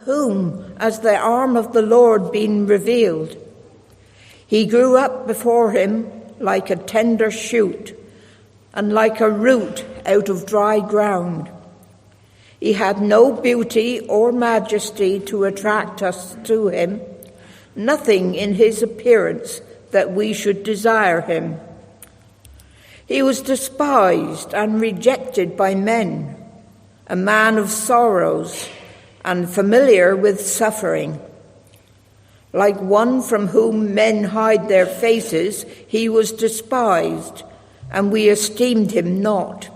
whom has the arm of the Lord been revealed? He grew up before him like a tender shoot, and like a root out of dry ground. He had no beauty or majesty to attract us to him, nothing in his appearance that we should desire him. He was despised and rejected by men, a man of sorrows and familiar with suffering. Like one from whom men hide their faces, he was despised, and we esteemed him not.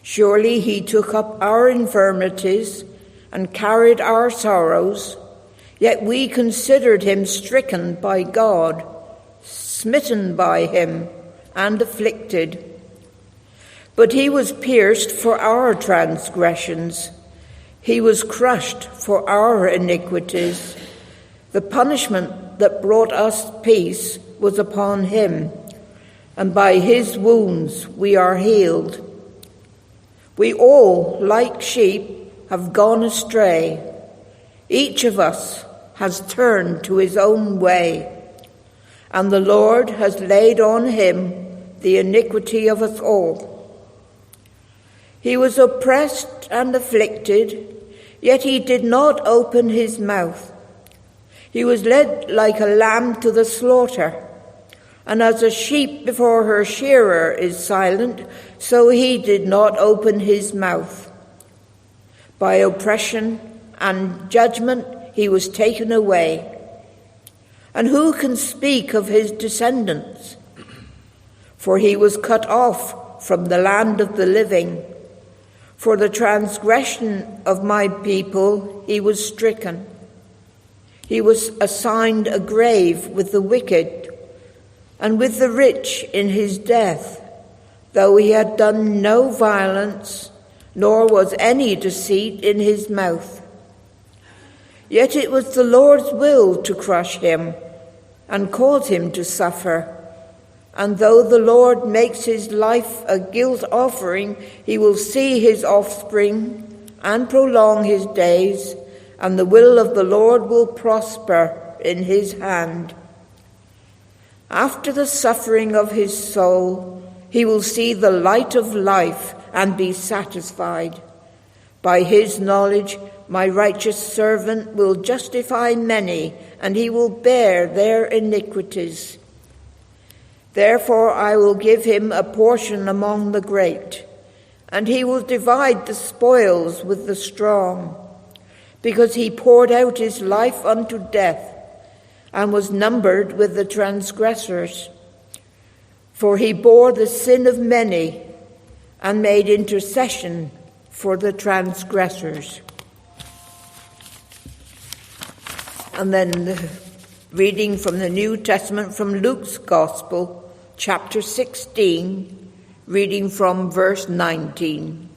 Surely he took up our infirmities and carried our sorrows, yet we considered him stricken by God, smitten by him, and afflicted. But he was pierced for our transgressions. He was crushed for our iniquities. The punishment that brought us peace was upon him, and by his wounds we are healed. We all, like sheep, have gone astray. Each of us has turned to his own way, and the Lord has laid on him the iniquity of us all. He was oppressed and afflicted, yet he did not open his mouth. He was led like a lamb to the slaughter, and as a sheep before her shearer is silent, so he did not open his mouth. By oppression and judgment he was taken away. And who can speak of his descendants? For he was cut off from the land of the living. For the transgression of my people he was stricken. He was assigned a grave with the wicked, and with the rich in his death, though he had done no violence, nor was any deceit in his mouth. Yet it was the Lord's will to crush him and cause him to suffer. And though the Lord makes his life a guilt offering, he will see his offspring and prolong his days, and the will of the Lord will prosper in his hand. After the suffering of his soul, he will see the light of life and be satisfied. By his knowledge, my righteous servant will justify many, and he will bear their iniquities. Therefore I will give him a portion among the great, and he will divide the spoils with the strong, because he poured out his life unto death, and was numbered with the transgressors. For he bore the sin of many, and made intercession for the transgressors. And then reading from the New Testament from Luke's Gospel, chapter 16, reading from verse 19.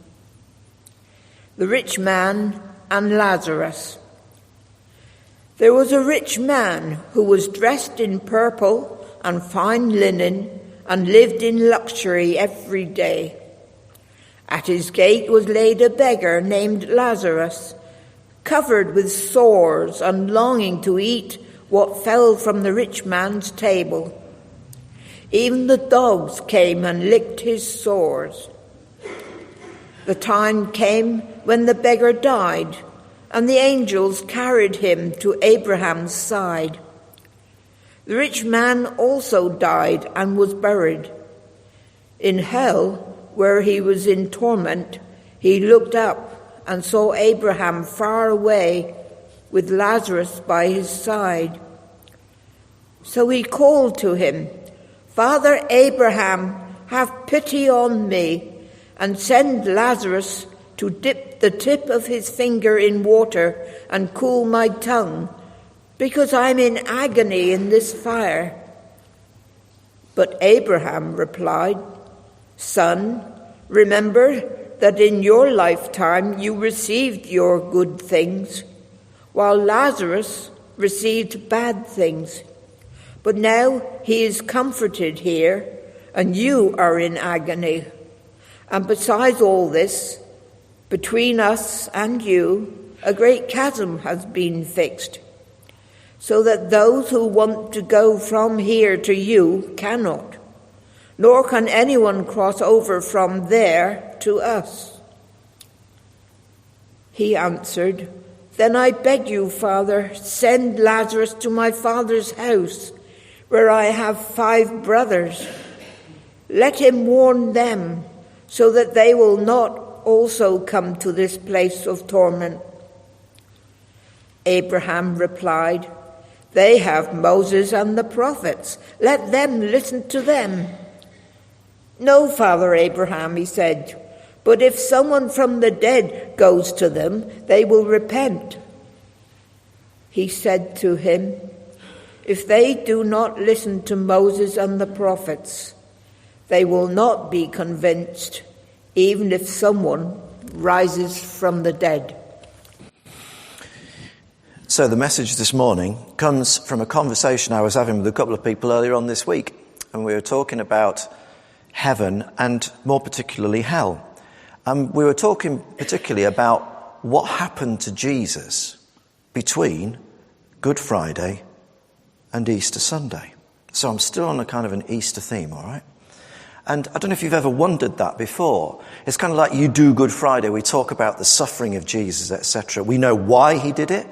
The rich man and Lazarus. There was a rich man who was dressed in purple and fine linen and lived in luxury every day. At his gate was laid a beggar named Lazarus, covered with sores and longing to eat what fell from the rich man's table. Even the dogs came and licked his sores. The time came when the beggar died, and the angels carried him to Abraham's side. The rich man also died and was buried. In hell, where he was in torment, he looked up and saw Abraham far away with Lazarus by his side. So he called to him, "Father Abraham, have pity on me, and send Lazarus to dip the tip of his finger in water and cool my tongue, because I'm in agony in this fire." But Abraham replied, "Son, remember that in your lifetime you received your good things, while Lazarus received bad things. But now he is comforted here, and you are in agony. And besides all this, between us and you, a great chasm has been fixed, so that those who want to go from here to you cannot, nor can anyone cross over from there to us." He answered, "Then I beg you, Father, send Lazarus to my father's house, where I have 5 brothers. Let him warn them, so that they will not also come to this place of torment." Abraham replied, "They have Moses and the prophets. Let them listen to them." "No, Father Abraham," he said, "but if someone from the dead goes to them, they will repent." He said to him, "If they do not listen to Moses and the prophets, they will not be convinced, even if someone rises from the dead." So the message this morning comes from a conversation I was having with a couple of people earlier on this week, and we were talking about heaven and more particularly hell. We were talking particularly about what happened to Jesus between Good Friday and Easter Sunday. So I'm still on a kind of an Easter theme, all right? And I don't know if you've ever wondered that before. It's kind of like you do Good Friday. We talk about the suffering of Jesus, etc. We know why he did it.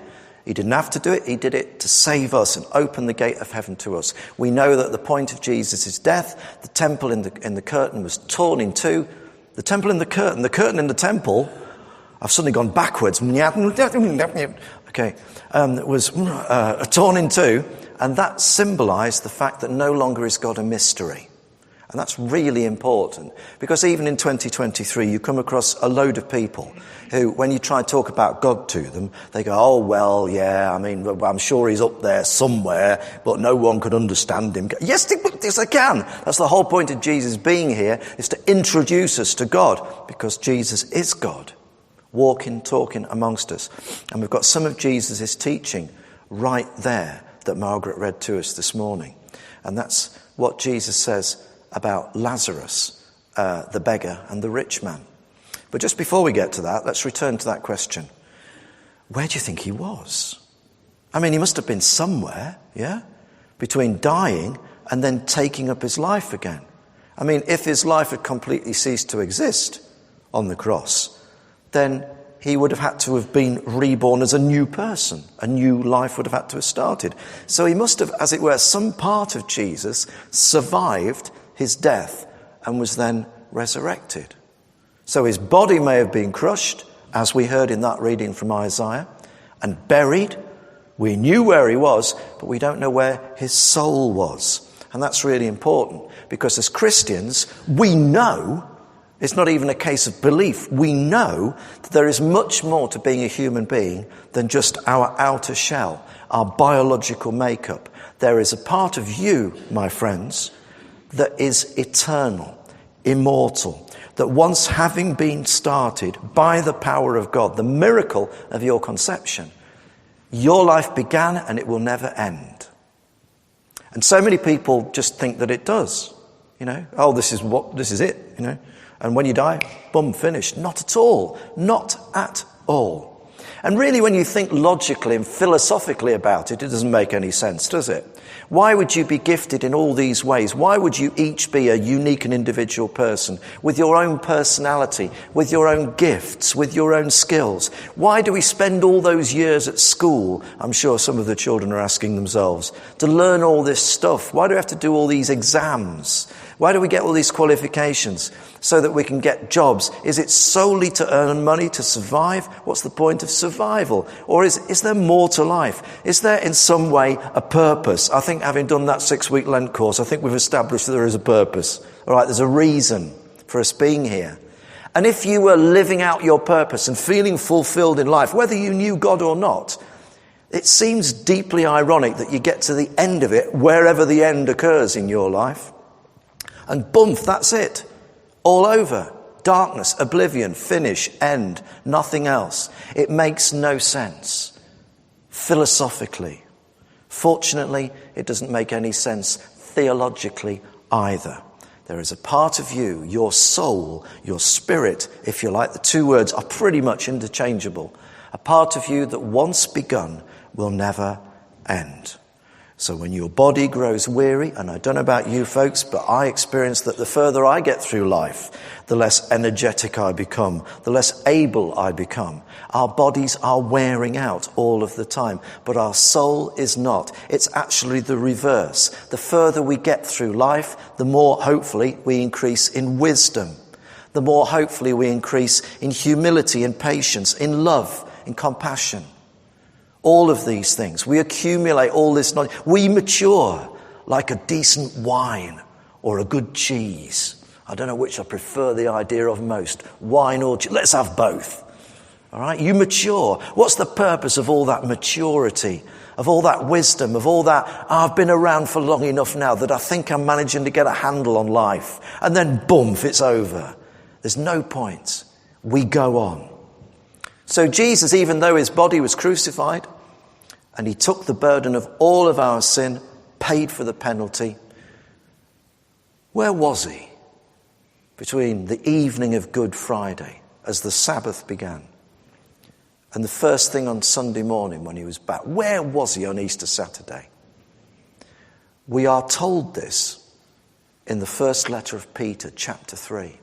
He didn't have to do it. He did it to save us and open the gate of heaven to us. We know that the point of Jesus' death, the temple in the curtain was torn in two. The temple in the curtain in the temple, I've suddenly gone backwards. Okay, it was torn in two, and that symbolized the fact that no longer is God a mystery. And that's really important, because even in 2023, you come across a load of people who, when you try to talk about God to them, they go, "Oh, well, yeah, I mean, I'm sure he's up there somewhere, but no one could understand him." Yes, I can. That's the whole point of Jesus being here, is to introduce us to God, because Jesus is God, walking, talking amongst us. And we've got some of Jesus' teaching right there that Margaret read to us this morning. And that's what Jesus says about Lazarus, the beggar, and the rich man. But just before we get to that, let's return to that question. Where do you think he was? I mean, he must have been somewhere, yeah? Between dying and then taking up his life again. I mean, if his life had completely ceased to exist on the cross, then he would have had to have been reborn as a new person. A new life would have had to have started. So he must have, as it were, some part of Jesus survived his death and was then resurrected. So his body may have been crushed, as we heard in that reading from Isaiah, and buried. We knew where he was, but we don't know where his soul was. And that's really important, because as Christians, we know, it's not even a case of belief, we know that there is much more to being a human being than just our outer shell, our biological makeup. There is a part of you, my friends, that is eternal, immortal, that once having been started by the power of God, the miracle of your conception, your life began and it will never end. And so many people just think that it does, you know. Oh, this is it, you know. And when you die, boom, finished. Not at all. Not at all. And really, when you think logically and philosophically about it, it doesn't make any sense, does it? Why would you be gifted in all these ways? Why would you each be a unique and individual person with your own personality, with your own gifts, with your own skills? Why do we spend all those years at school? I'm sure some of the children are asking themselves, to learn all this stuff. Why do we have to do all these exams? Why do we get all these qualifications? So that we can get jobs. Is it solely to earn money, to survive? What's the point of survival? Or is there more to life? Is there in some way a purpose? I think having done that 6-week Lent course, I think we've established that there is a purpose. All right, there's a reason for us being here. And if you were living out your purpose and feeling fulfilled in life, whether you knew God or not, it seems deeply ironic that you get to the end of it, wherever the end occurs in your life, and boom, that's it. All over. Darkness, oblivion, finish, end, nothing else. It makes no sense. Philosophically. Fortunately, it doesn't make any sense theologically either. There is a part of you, your soul, your spirit, if you like. The two words are pretty much interchangeable. A part of you that once begun will never end. So when your body grows weary, and I don't know about you folks, but I experience that the further I get through life, the less energetic I become, the less able I become. Our bodies are wearing out all of the time, but our soul is not. It's actually the reverse. The further we get through life, the more hopefully we increase in wisdom. The more hopefully we increase in humility, in patience, in love, in compassion. All of these things. We accumulate all this knowledge. We mature like a decent wine or a good cheese. I don't know which I prefer the idea of most. Wine or cheese. Let's have both. All right? You mature. What's the purpose of all that maturity, of all that wisdom, of all that, I've been around for long enough now that I think I'm managing to get a handle on life. And then boom, it's over. There's no point. We go on. So Jesus, even though his body was crucified and he took the burden of all of our sin, paid for the penalty, where was he between the evening of Good Friday as the Sabbath began and the first thing on Sunday morning when he was back? Where was he on Easter Saturday? We are told this in the first letter of Peter, chapter 3.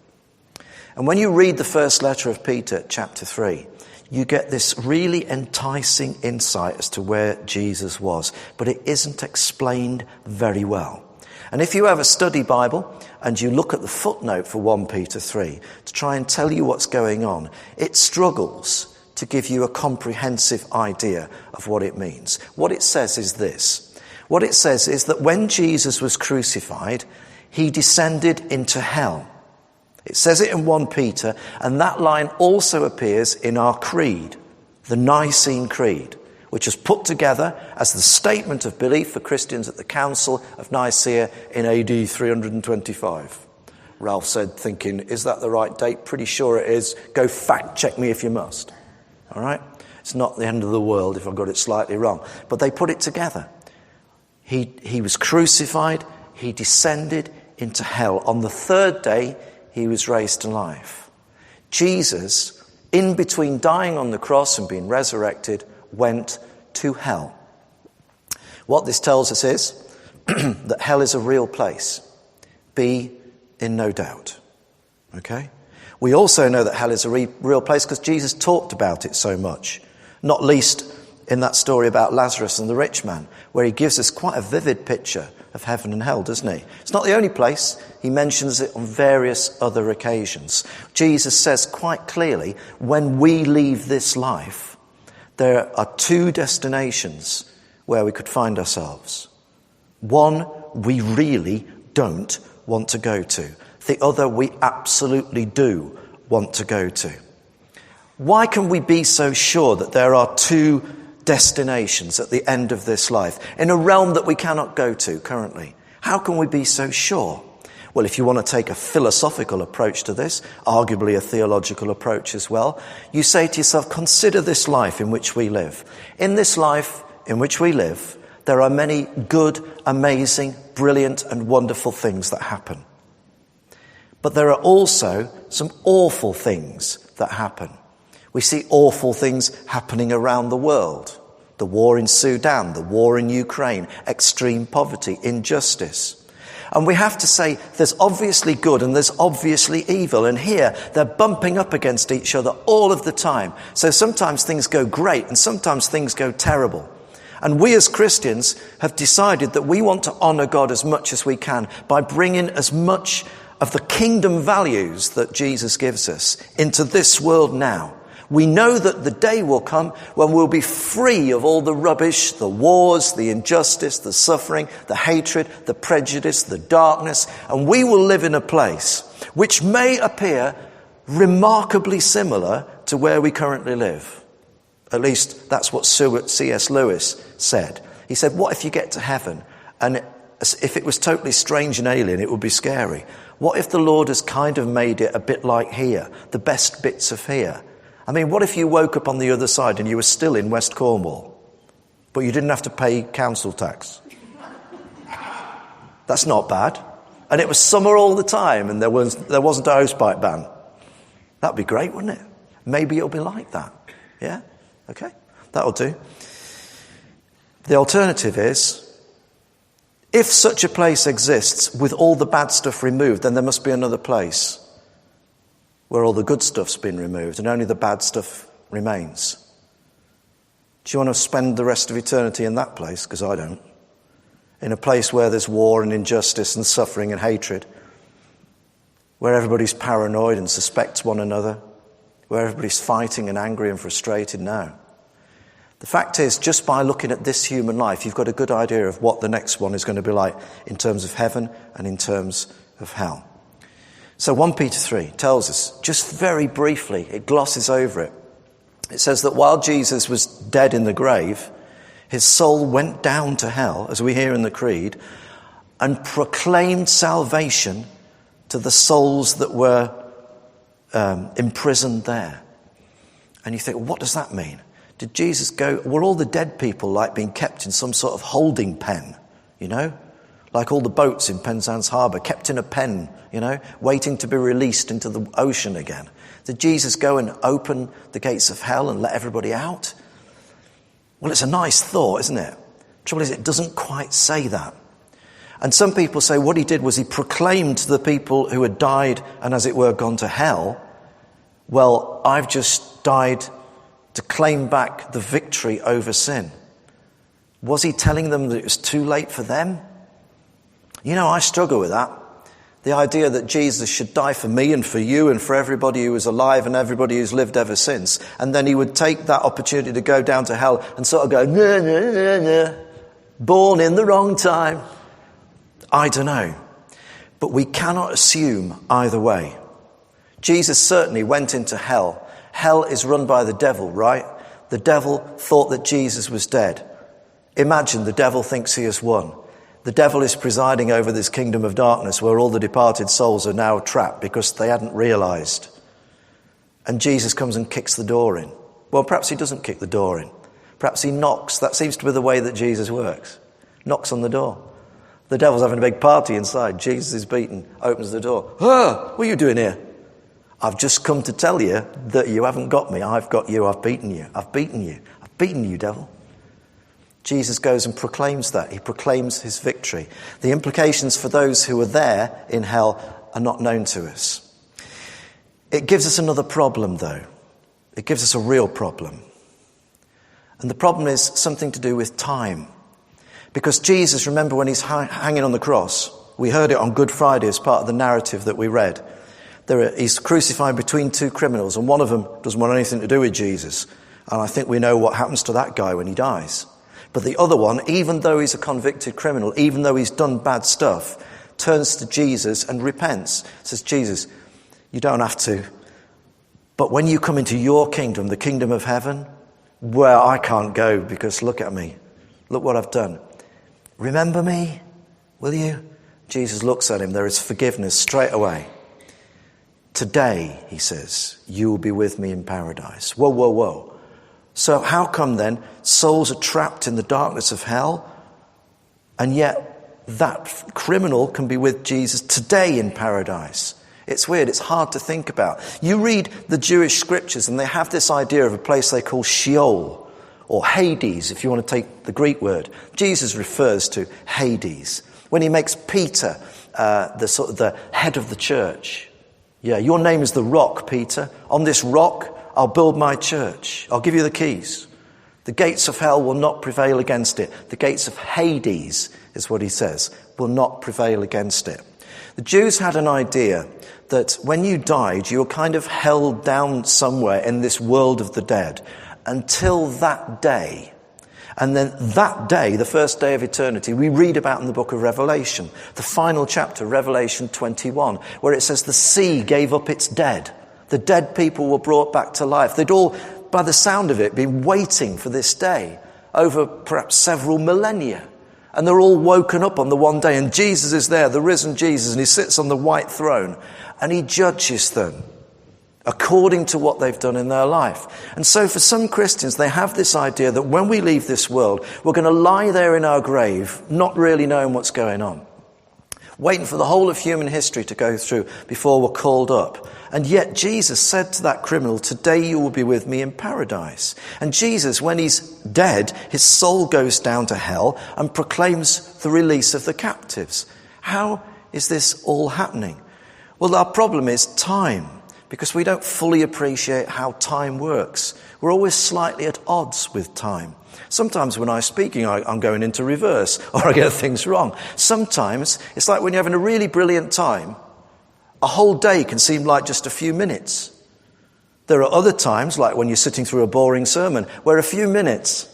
And when you read the first letter of Peter, chapter 3, you get this really enticing insight as to where Jesus was, but it isn't explained very well. And if you have a study Bible and you look at the footnote for 1 Peter 3 to try and tell you what's going on, it struggles to give you a comprehensive idea of what it means. What it says is this. What it says is that when Jesus was crucified, he descended into hell. It says it in 1 Peter, and that line also appears in our creed, the Nicene Creed, which was put together as the statement of belief for Christians at the Council of Nicaea in AD 325. Ralph said, thinking, is that the right date? Pretty sure it is. Go fact check me if you must. All right? It's not the end of the world if I've got it slightly wrong. But they put it together. He was crucified. He descended into hell. On the third day, he was raised to life. Jesus, in between dying on the cross and being resurrected, went to hell. What this tells us is that hell is a real place. Be in no doubt. Okay? We also know that hell is a real place because Jesus talked about it so much. Not least in that story about Lazarus and the rich man, where he gives us quite a vivid picture of heaven and hell, doesn't he? It's not the only place. He mentions it on various other occasions. Jesus says quite clearly, when we leave this life, there are two destinations where we could find ourselves. One we really don't want to go to. The other we absolutely do want to go to. Why can we be so sure that there are two destinations at the end of this life in a realm that we cannot go to currently? How can we be so sure? Well, if you want to take a philosophical approach to this, arguably a theological approach as well, you say to yourself, consider this life in which we live. In this life in which we live, there are many good, amazing, brilliant and wonderful things that happen. But there are also some awful things that happen. We see awful things happening around the world. The war in Sudan, the war in Ukraine, extreme poverty, injustice. And we have to say there's obviously good and there's obviously evil. And here they're bumping up against each other all of the time. So sometimes things go great and sometimes things go terrible. And we as Christians have decided that we want to honour God as much as we can by bringing as much of the kingdom values that Jesus gives us into this world now. We know that the day will come when we'll be free of all the rubbish, the wars, the injustice, the suffering, the hatred, the prejudice, the darkness, and we will live in a place which may appear remarkably similar to where we currently live. At least that's what C.S. Lewis said. He said, what if you get to heaven and if it was totally strange and alien, it would be scary. What if the Lord has kind of made it a bit like here, the best bits of here? I mean, what if you woke up on the other side and you were still in West Cornwall, but you didn't have to pay council tax? That's not bad. And it was summer all the time and there wasn't a hosepipe ban. That'd be great, wouldn't it? Maybe it'll be like that. Yeah? Okay, that'll do. The alternative is, if such a place exists with all the bad stuff removed, then there must be another place where all the good stuff's been removed and only the bad stuff remains. Do you want to spend the rest of eternity in that place? Because I don't. In a place where there's war and injustice and suffering and hatred, where everybody's paranoid and suspects one another, where everybody's fighting and angry and frustrated? No. The fact is, just by looking at this human life, you've got a good idea of what the next one is going to be like in terms of heaven and in terms of hell. So 1 Peter 3 tells us, just very briefly, it glosses over it. It says that while Jesus was dead in the grave, his soul went down to hell, as we hear in the Creed, and proclaimed salvation to the souls that were imprisoned there. And you think, well, what does that mean? Did Jesus go, were all the dead people like being kept in some sort of holding pen, you know? Like all the boats in Penzance Harbour, kept in a pen, you know, waiting to be released into the ocean again. Did Jesus go and open the gates of hell and let everybody out? Well, it's a nice thought, isn't it? Trouble is, it doesn't quite say that. And some people say what he did was he proclaimed to the people who had died and, as it were, gone to hell, well, I've just died to claim back the victory over sin. Was he telling them that it was too late for them? You know, I struggle with that. The idea that Jesus should die for me and for you and for everybody who is alive and everybody who's lived ever since. And then he would take that opportunity to go down to hell and sort of go, no, no, no, no. Born in the wrong time. I don't know. But we cannot assume either way. Jesus certainly went into hell. Hell is run by the devil, right? The devil thought that Jesus was dead. Imagine the devil thinks he has won. The devil is presiding over this kingdom of darkness where all the departed souls are now trapped because they hadn't realized. And Jesus comes and kicks the door in. Well, perhaps he doesn't kick the door in. Perhaps he knocks. That seems to be the way that Jesus works. Knocks on the door. The devil's having a big party inside. Jesus is beaten, opens the door. What are you doing here? I've just come to tell you that you haven't got me. I've got you. I've beaten you. I've beaten you. I've beaten you, devil. Jesus goes and proclaims that. He proclaims his victory. The implications for those who are there in hell are not known to us. It gives us another problem, though. It gives us a real problem. And the problem is something to do with time. Because Jesus, remember when he's hanging on the cross, we heard it on Good Friday as part of the narrative that we read. He's crucified between two criminals, and one of them doesn't want anything to do with Jesus. And I think we know what happens to that guy when he dies. But the other one, even though he's a convicted criminal, even though he's done bad stuff, turns to Jesus and repents. Says, Jesus, you don't have to. But when you come into your kingdom, the kingdom of heaven, where I can't go because look at me. Look what I've done. Remember me, will you? Jesus looks at him. There is forgiveness straight away. Today, he says, you will be with me in paradise. Whoa, whoa, whoa. So how come then souls are trapped in the darkness of hell, and yet that criminal can be with Jesus today in paradise? It's weird. It's hard to think about. You read the Jewish scriptures and they have this idea of a place they call Sheol, or Hades, if you want to take the Greek word. Jesus refers to Hades. When he makes Peter the head of the church. Yeah, your name is the rock, Peter. On this rock, I'll build my church. I'll give you the keys. The gates of hell will not prevail against it. The gates of Hades, is what he says, will not prevail against it. The Jews had an idea that when you died, you were kind of held down somewhere in this world of the dead until that day. And then that day, the first day of eternity, we read about in the book of Revelation, the final chapter, Revelation 21, where it says the sea gave up its dead. The dead people were brought back to life. They'd all, by the sound of it, been waiting for this day over perhaps several millennia. And they're all woken up on the one day, and Jesus is there, the risen Jesus, and he sits on the white throne, and he judges them according to what they've done in their life. And so for some Christians, they have this idea that when we leave this world, we're going to lie there in our grave, not really knowing what's going on. waiting for the whole of human history to go through before we're called up. And yet Jesus said to that criminal, today you will be with me in paradise. And Jesus, when he's dead, his soul goes down to hell and proclaims the release of the captives. How is this all happening? Well, our problem is time, because we don't fully appreciate how time works. We're always slightly at odds with time. Sometimes when I'm speaking, I'm going into reverse, or I get things wrong. Sometimes it's like when you're having a really brilliant time, a whole day can seem like just a few minutes. There are other times, like when you're sitting through a boring sermon, where a few minutes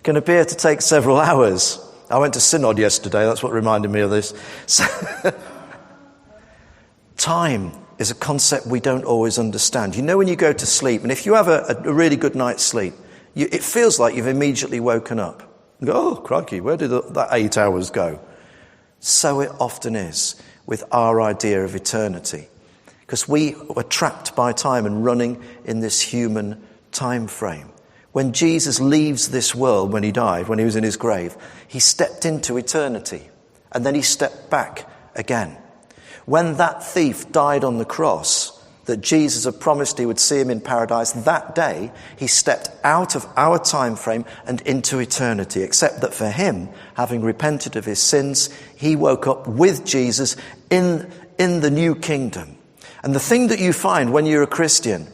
can appear to take several hours. I went to Synod yesterday, that's what reminded me of this. Time is a concept we don't always understand. You know when you go to sleep, and if you have a really good night's sleep, it feels like you've immediately woken up. You go, oh, crikey, where did that 8 hours go? So it often is with our idea of eternity, because we were trapped by time and running in this human time frame. When Jesus leaves this world, when he died, when he was in his grave, he stepped into eternity, and then he stepped back again. When that thief died on the cross, that Jesus had promised he would see him in paradise, that day he stepped out of our time frame and into eternity, except that for him, having repented of his sins, he woke up with Jesus in the new kingdom. And the thing that you find when you're a Christian,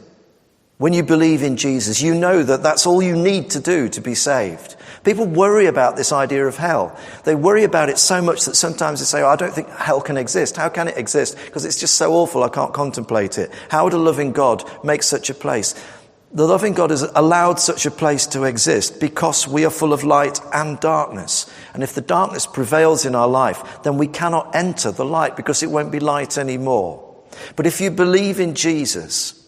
when you believe in Jesus, you know that that's all you need to do to be saved. People worry about this idea of hell. They worry about it so much that sometimes they say, oh, I don't think hell can exist. How can it exist? Because it's just so awful, I can't contemplate it. How would a loving God make such a place? The loving God has allowed such a place to exist because we are full of light and darkness. And if the darkness prevails in our life, then we cannot enter the light because it won't be light anymore. But if you believe in Jesus,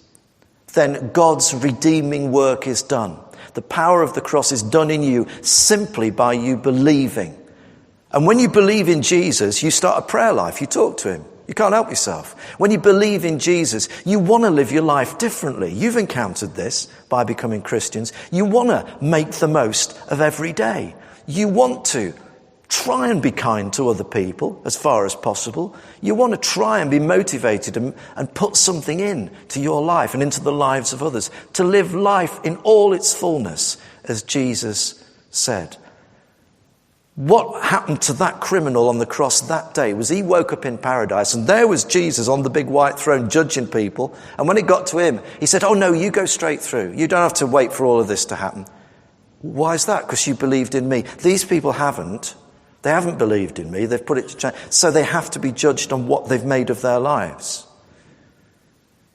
then God's redeeming work is done. The power of the cross is done in you simply by you believing. And when you believe in Jesus, you start a prayer life. You talk to him. You can't help yourself. When you believe in Jesus, you want to live your life differently. You've encountered this by becoming Christians. You want to make the most of every day. You want to try and be kind to other people as far as possible. You want to try and be motivated and put something in to your life and into the lives of others, to live life in all its fullness, as Jesus said. What happened to that criminal on the cross that day was he woke up in paradise, and there was Jesus on the big white throne judging people. And when it got to him, he said, oh no, you go straight through. You don't have to wait for all of this to happen. Why is that? Because you believed in me. These people haven't. They haven't believed in me. They've put it to change. So they have to be judged on what they've made of their lives.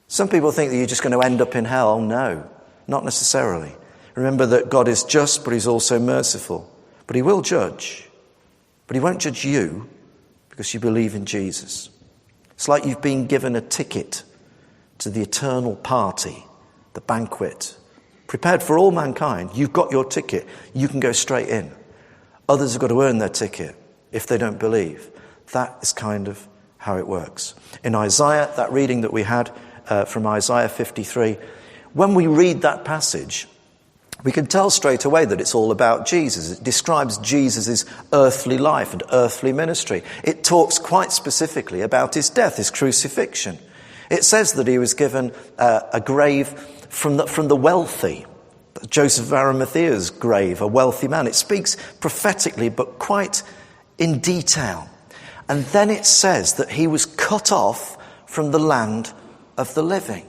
Some people think that you're just going to end up in hell. No, not necessarily. Remember that God is just, but he's also merciful. But he will judge. But he won't judge you because you believe in Jesus. It's like you've been given a ticket to the eternal party, the banquet, prepared for all mankind. You've got your ticket. You can go straight in. Others have got to earn their ticket if they don't believe. That is kind of how it works. In Isaiah, that reading that we had from Isaiah 53, when we read that passage, we can tell straight away that it's all about Jesus. It describes Jesus' earthly life and earthly ministry. It talks quite specifically about his death, his crucifixion. It says that he was given a grave from the wealthy. Joseph of Arimathea's grave, a wealthy man. It speaks prophetically, but quite in detail. And then it says that he was cut off from the land of the living,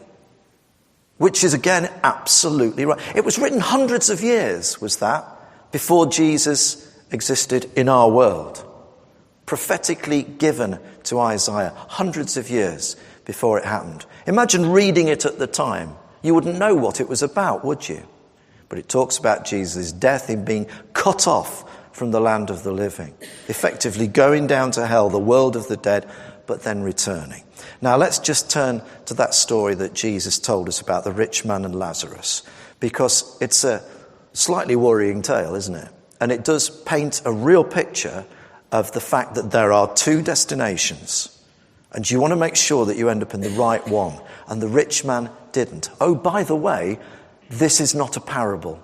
which is again absolutely right. It was written hundreds of years, was that, before Jesus existed in our world. Prophetically given to Isaiah, hundreds of years before it happened. Imagine reading it at the time. You wouldn't know what it was about, would you? But it talks about Jesus' death, him being cut off from the land of the living, effectively going down to hell, the world of the dead, but then returning. Now let's just turn to that story that Jesus told us about the rich man and Lazarus, because it's a slightly worrying tale, isn't it? And it does paint a real picture of the fact that there are two destinations, and you want to make sure that you end up in the right one, and the rich man didn't. Oh, by the way, this is not a parable.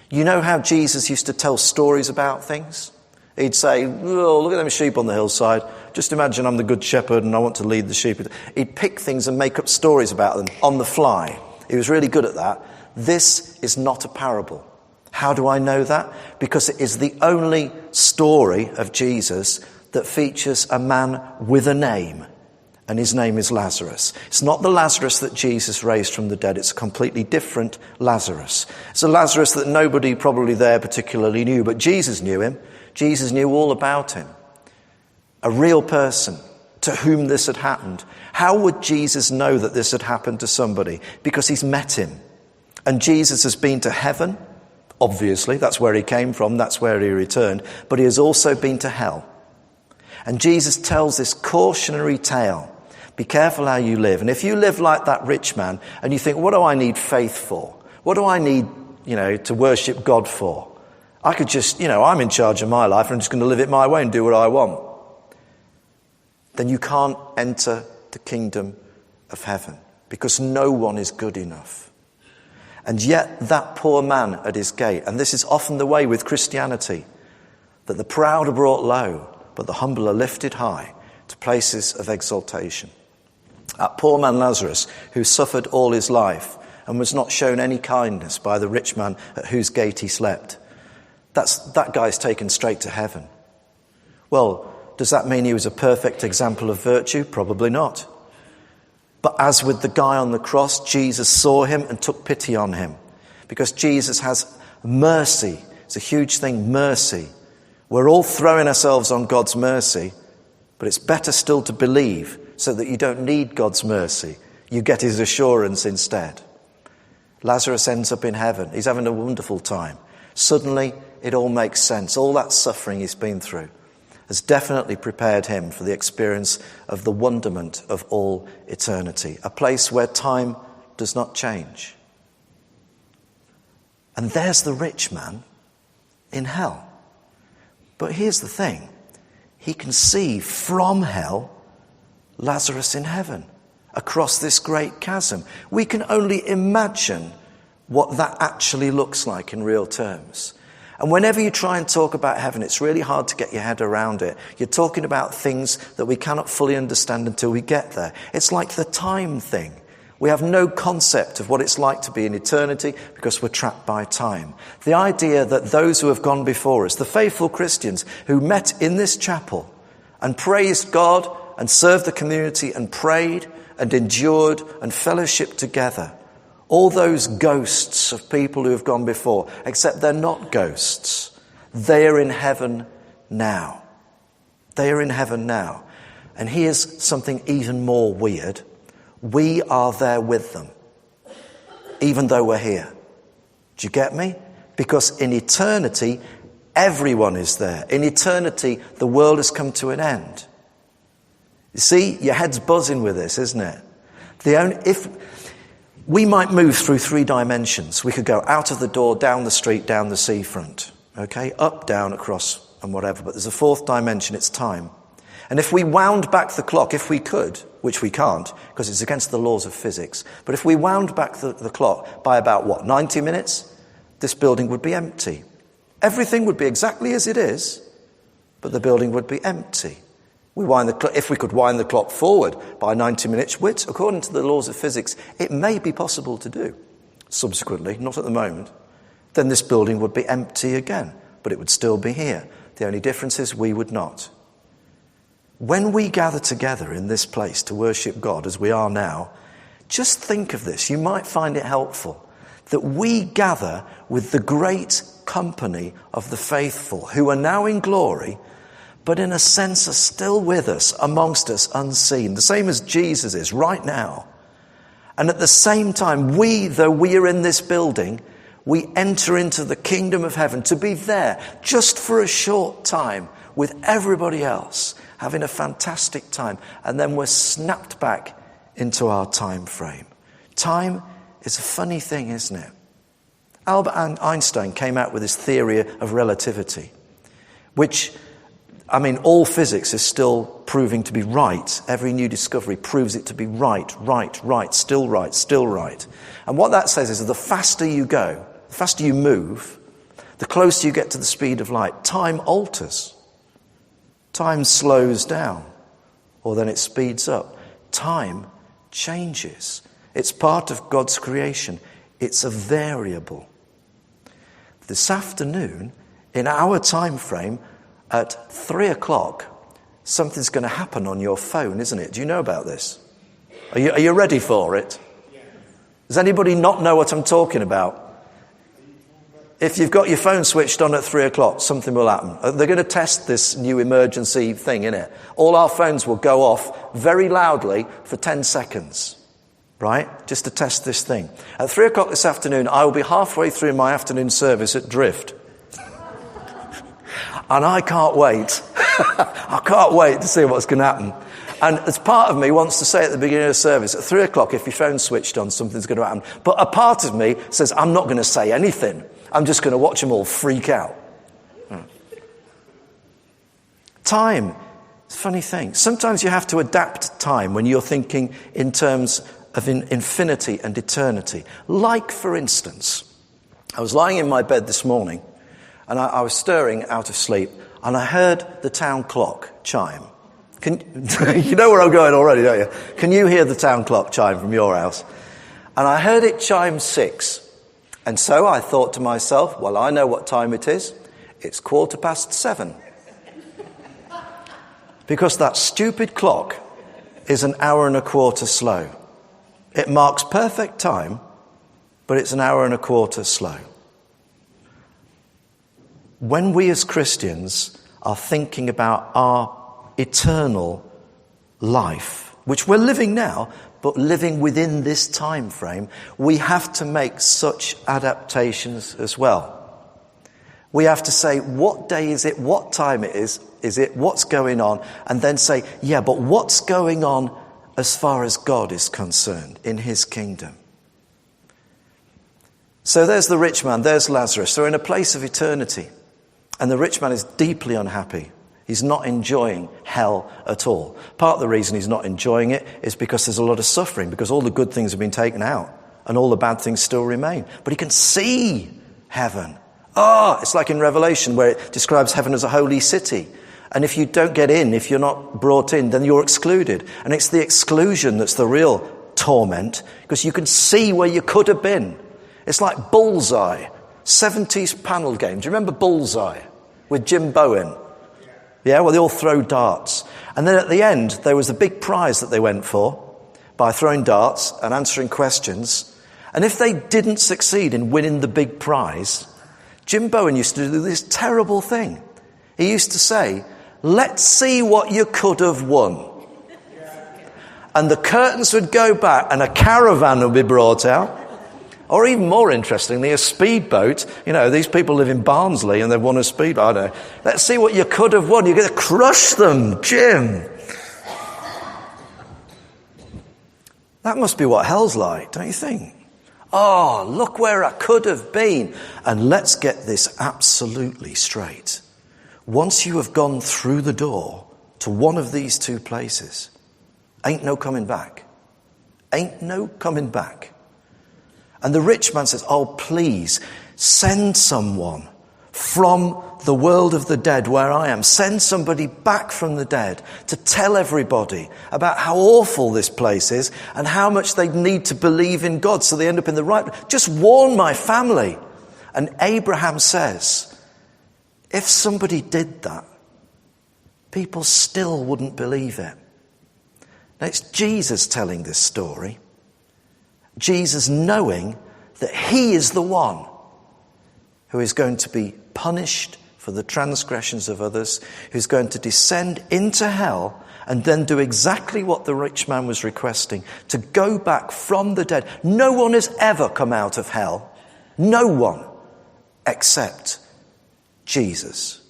You know how Jesus used to tell stories about things? He'd say, oh, look at them sheep on the hillside. Just imagine I'm the good shepherd and I want to lead the sheep. He'd pick things and make up stories about them on the fly. He was really good at that. This is not a parable. How do I know that? Because it is the only story of Jesus that features a man with a name. And his name is Lazarus. It's not the Lazarus that Jesus raised from the dead. It's a completely different Lazarus. It's a Lazarus that nobody probably there particularly knew, but Jesus knew him. Jesus knew all about him. A real person to whom this had happened. How would Jesus know that this had happened to somebody? Because he's met him. And Jesus has been to heaven. Obviously, that's where he came from. That's where he returned. But he has also been to hell. And Jesus tells this cautionary tale. Be careful how you live. And if you live like that rich man and you think, what do I need faith for? What do I need, to worship God for? I could just, I'm in charge of my life and I'm just going to live it my way and do what I want. Then you can't enter the kingdom of heaven because no one is good enough. And yet that poor man at his gate, and this is often the way with Christianity, that the proud are brought low, but the humble are lifted high to places of exaltation. That poor man Lazarus, who suffered all his life and was not shown any kindness by the rich man at whose gate he slept, that guy's taken straight to heaven. Well, does that mean he was a perfect example of virtue? Probably not. But as with the guy on the cross, Jesus saw him and took pity on him. Because Jesus has mercy. It's a huge thing, mercy. We're all throwing ourselves on God's mercy, but it's better still to believe so that you don't need God's mercy. You get his assurance instead. Lazarus ends up in heaven. He's having a wonderful time. Suddenly, it all makes sense. All that suffering he's been through has definitely prepared him for the experience of the wonderment of all eternity, a place where time does not change. And there's the rich man in hell. But here's the thing. He can see from hell Lazarus in heaven across this great chasm. We can only imagine what that actually looks like in real terms. And whenever you try and talk about heaven, it's really hard to get your head around it. You're talking about things that we cannot fully understand until we get there. It's like the time thing. We have no concept of what it's like to be in eternity because we're trapped by time. The idea that those who have gone before us, the faithful Christians who met in this chapel and praised God and served the community and prayed and endured and fellowshiped together, all those ghosts of people who have gone before, except they're not ghosts. They are in heaven now. They are in heaven now. And here's something even more weird. We are there with them, even though we're here. Do you get me? Because in eternity, everyone is there. In eternity, the world has come to an end. You see, your head's buzzing with this, isn't it? If we might move through 3 dimensions. We could go out of the door, down the street, down the seafront. Okay? Up, down, across, and whatever. But there's a 4th dimension, it's time. And if we wound back the clock, if we could, which we can't, because it's against the laws of physics, but if we wound back the clock by about, 90 minutes, this building would be empty. Everything would be exactly as it is, but the building would be empty. If we could wind the clock forward by 90 minutes, which, according to the laws of physics, it may be possible to do, subsequently, not at the moment, then this building would be empty again, but it would still be here. The only difference is we would not. When we gather together in this place to worship God as we are now, just think of this. You might find it helpful that we gather with the great company of the faithful who are now in glory, but in a sense are still with us, amongst us, unseen, the same as Jesus is right now. And at the same time, though we are in this building, we enter into the kingdom of heaven to be there just for a short time with everybody else, having a fantastic time, and then we're snapped back into our time frame. Time is a funny thing, isn't it? Albert Einstein came out with his theory of relativity, which, all physics is still proving to be right. Every new discovery proves it to be right, still right. And what that says is that the faster you go, the faster you move, the closer you get to the speed of light, time alters. Time slows down, or then it speeds up. Time changes. It's part of God's creation. It's a variable. This afternoon, in our time frame, at 3 o'clock, something's going to happen on your phone, isn't it? Do you know about this? Are you ready for it? Does anybody not know what I'm talking about? If you've got your phone switched on at 3 o'clock, something will happen. They're going to test this new emergency thing, innit? All our phones will go off very loudly for 10 seconds, right? Just to test this thing. At 3 o'clock this afternoon, I will be halfway through my afternoon service at Drift. And I can't wait. I can't wait to see what's going to happen. And as part of me wants to say at the beginning of the service, at 3 o'clock, if your phone's switched on, something's going to happen. But a part of me says, I'm not going to say anything. I'm just going to watch them all freak out. Time. It's a funny thing. Sometimes you have to adapt time when you're thinking in terms of infinity and eternity. Like, for instance, I was lying in my bed this morning, and I was stirring out of sleep, and I heard the town clock chime. You know where I'm going already, don't you? Can you hear the town clock chime from your house? And I heard it chime 6. And so I thought to myself, well, I know what time it is. It's 7:15. Because that stupid clock is an hour and a quarter slow. It marks perfect time, but it's an hour and a quarter slow. When we as Christians are thinking about our eternal life, which we're living now, but living within this time frame, we have to make such adaptations as well. We have to say, what day is it, what time it is it, what's going on, and then say, yeah, but what's going on as far as God is concerned in his kingdom? So there's the rich man, there's Lazarus. They're in a place of eternity, and the rich man is deeply unhappy. He's not enjoying hell at all. Part of the reason he's not enjoying it is because there's a lot of suffering, because all the good things have been taken out and all the bad things still remain. But he can see heaven. It's like in Revelation where it describes heaven as a holy city. And if you don't get in, if you're not brought in, then you're excluded. And it's the exclusion that's the real torment, because you can see where you could have been. It's like Bullseye, 70s panel game. Do you remember Bullseye with Jim Bowen? Yeah, well, they all throw darts. And then at the end, there was a big prize that they went for by throwing darts and answering questions. And if they didn't succeed in winning the big prize, Jim Bowen used to do this terrible thing. He used to say, let's see what you could have won. And the curtains would go back and a caravan would be brought out. Or even more interestingly, a speedboat. You know, these people live in Barnsley and they've won a speedboat. I don't know. Let's see what you could have won. You're going to crush them, Jim. That must be what hell's like, don't you think? Oh, look where I could have been. And let's get this absolutely straight. Once you have gone through the door to one of these two places, ain't no coming back. Ain't no coming back. And the rich man says, oh, please, send someone from the world of the dead where I am. Send somebody back from the dead to tell everybody about how awful this place is and how much they need to believe in God so they end up in the right. Just warn my family. And Abraham says, if somebody did that, people still wouldn't believe it. Now, it's Jesus telling this story. Jesus knowing that he is the one who is going to be punished for the transgressions of others, who's going to descend into hell and then do exactly what the rich man was requesting, to go back from the dead. No one has ever come out of hell. No one except Jesus.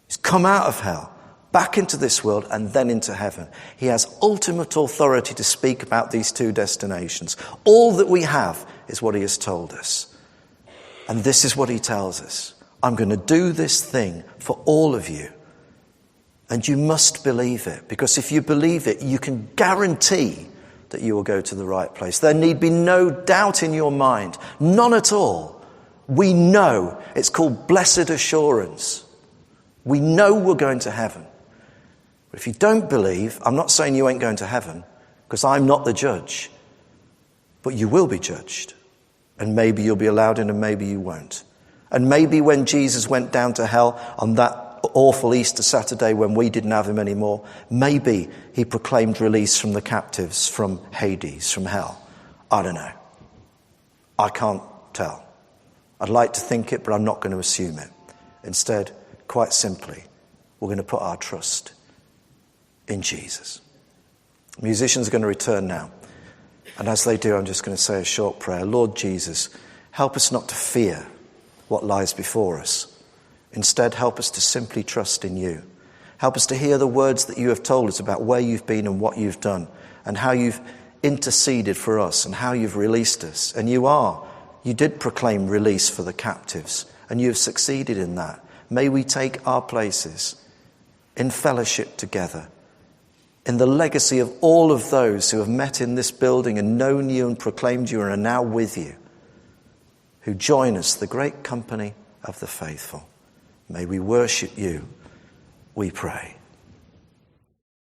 He's come out of hell, back into this world and then into heaven. He has ultimate authority to speak about these two destinations. All that we have is what he has told us. And this is what he tells us. I'm going to do this thing for all of you. And you must believe it, because if you believe it, you can guarantee that you will go to the right place. There need be no doubt in your mind, none at all. We know. It's called blessed assurance. We know we're going to heaven. But if you don't believe, I'm not saying you ain't going to heaven, because I'm not the judge. But you will be judged. And maybe you'll be allowed in and maybe you won't. And maybe when Jesus went down to hell on that awful Easter Saturday when we didn't have him anymore, maybe he proclaimed release from the captives, from Hades, from hell. I don't know. I can't tell. I'd like to think it, but I'm not going to assume it. Instead, quite simply, we're going to put our trust in Jesus. Musicians are going to return now. And as they do, I'm just going to say a short prayer. Lord Jesus, help us not to fear what lies before us. Instead, help us to simply trust in you. Help us to hear the words that you have told us about where you've been and what you've done and how you've interceded for us and how you've released us. And you did proclaim release for the captives, and you have succeeded in that. May we take our places in fellowship together, in the legacy of all of those who have met in this building and known you and proclaimed you and are now with you, who join us, the great company of the faithful. May we worship you, we pray.